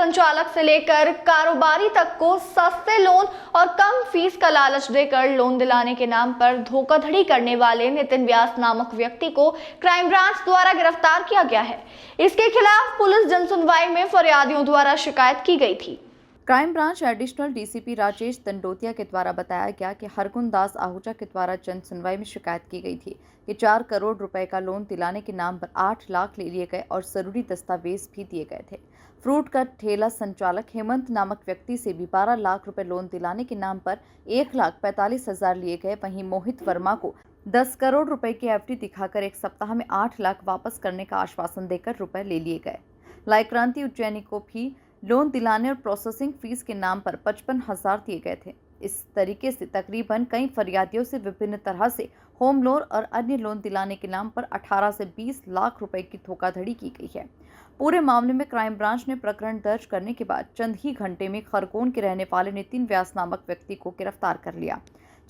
संचालक से लेकर कारोबारी तक को सस्ते लोन और कम फीस का लालच देकर लोन दिलाने के नाम पर धोखाधड़ी करने वाले नितिन व्यास नामक व्यक्ति को क्राइम ब्रांच द्वारा गिरफ्तार किया गया है। इसके खिलाफ पुलिस जनसुनवाई में फरियादियों द्वारा शिकायत की गई थी। Crime branch additional DCP Rajesh Dandotiya के द्वारा बताया गया कि हरगुन दास आहूजा के द्वारा जन सुनवाई में शिकायत की गई थी कि 4 करोड़ रुपए का लोन दिलाने के नाम पर 8 लाख ले लिए गए और जरूरी दस्तावेज भी दिए गए थे। फ्रूट का ठेला संचालक हेमंत नामक व्यक्ति से भी 12 लाख रुपए लोन दिलाने के नाम पर 1,45,000 लिए गए। वहीं मोहित वर्मा को 10 करोड़ रुपए की एफडी दिखाकर एक सप्ताह में 8 लाख वापस करने का आश्वासन देकर रुपए ले लिए गए। लाइक क्रांति उज्जैनी को भी लोन दिलाने और प्रोसेसिंग फीस के नाम पर 55,000 दिए गए थे। इस तरीके से तकरीबन कई फरियादियों से विभिन्न तरह से होम लोन और अन्य लोन दिलाने के नाम पर 18 से 20 लाख रुपए की धोखाधड़ी की गई है। पूरे मामले में क्राइम ब्रांच ने प्रकरण दर्ज करने के बाद चंद ही घंटे में खरगोन के रहने वाले नितिन व्यास नामक व्यक्ति को गिरफ्तार कर लिया,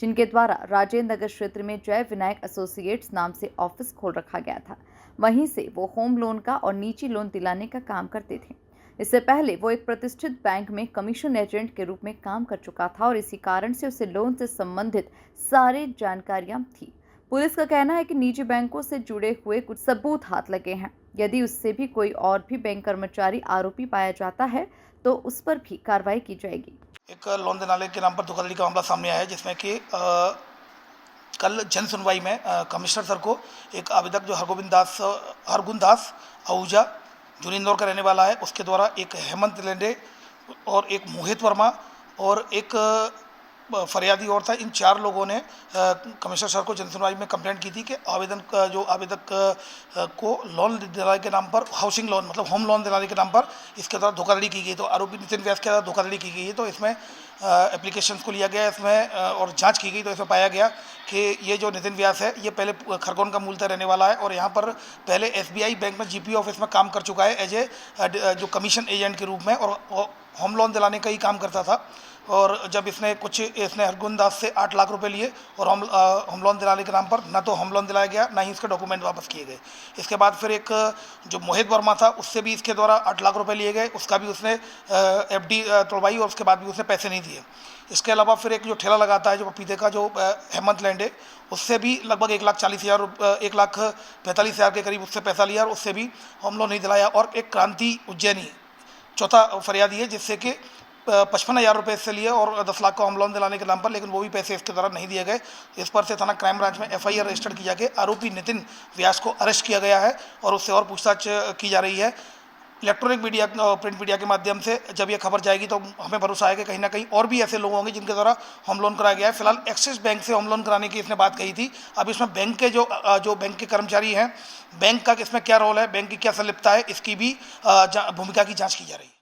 जिनके द्वारा राजेंद्र नगर क्षेत्र में जय विनायक एसोसिएट्स नाम से ऑफिस खोल रखा गया था। वहीं से वो होम लोन का और निजी लोन दिलाने का काम करते थे। इससे पहले वो एक प्रतिष्ठित बैंक में कमीशन एजेंट के रूप में काम कर चुका था और इसी कारण से उसे लोन से संबंधित सारी जानकारियां थी। पुलिस का कहना है कि निजी बैंकों से जुड़े हुए कुछ सबूत हाथ लगे हैं। यदि उससे भी कोई और भी बैंक कर्मचारी आरोपी पाया जाता है तो उस पर भी कार्रवाई की जाएगी। एक लोन दिलाने के नाम पर धोखाधड़ी का मामला सामने आया है, जिसमें कि कल जन सुनवाई में कमिश्नर सर को एक आवेदक जो हरगुन दास आहूजा जो इंदौर का रहने वाला है, उसके द्वारा एक हेमंत लेंडे और एक मोहित वर्मा और एक फरियादी और था, इन 4 लोगों ने कमिश्नर सर को जनसुनवाई में कंप्लेंट की थी कि आवेदक को लोन दिलाने के नाम पर हाउसिंग लोन मतलब होम लोन दिलाने के नाम पर इसके द्वारा धोखाधड़ी की गई। तो आरोपी नितिन व्यास के द्वारा धोखाधड़ी की गई है। तो इसमें एप्लीकेशंस को लिया गया इसमें और जांच की गई। तो इसमें पाया गया कि ये जो नितिन व्यास है ये पहले खरगोन का मूलतः रहने वाला है और यहाँ पर पहले SBI बैंक में GP ऑफिस में काम कर चुका है एज ए जो कमीशन एजेंट के रूप में, और होम लोन दिलाने का ही काम करता था। और जब इसने हरगुन दास से 8 लाख रुपए लिए और होम लोन दिलाने के नाम पर ना तो होम लोन दिलाया गया, ना ही इसके डॉक्यूमेंट वापस किए गए। इसके बाद फिर एक जो मोहित वर्मा था उससे भी इसके द्वारा 8 लाख रुपए लिए गए, उसका भी उसने FD तोड़वाई और उसके बाद भी उसने पैसे नहीं दिए। इसके अलावा फिर एक जो ठेला लगाता है जो पपीते का जो हेमंत लेंडे, उससे भी लगभग 1,45,000 के करीब उससे पैसा लिया और उससे भी होम लोन नहीं दिलाया। और एक क्रांति उज्जैनी चौथा फरियादी है, जिससे कि 55,000 रुपये इससे लिए और 10 लाख का होम लोन दिलाने के नाम पर, लेकिन वो भी पैसे इसके द्वारा नहीं दिए गए। इस पर से थाना क्राइम ब्रांच में FIR रजिस्टर्ड किया गया। आरोपी नितिन व्यास को अरेस्ट किया गया है और उससे और पूछताछ की जा रही है। इलेक्ट्रॉनिक मीडिया प्रिंट मीडिया के माध्यम से जब ये खबर जाएगी तो हमें भरोसा है कि कहीं ना कहीं और भी ऐसे लोग होंगे जिनके द्वारा होम लोन कराया गया है। फिलहाल एक्सिस बैंक से होम लोन कराने की इसने बात कही थी। अब इसमें बैंक के जो बैंक के कर्मचारी हैं, बैंक का इसमें क्या रोल है, बैंक की क्या संलिप्तता है, इसकी भी भूमिका की जाँच की जा रही है।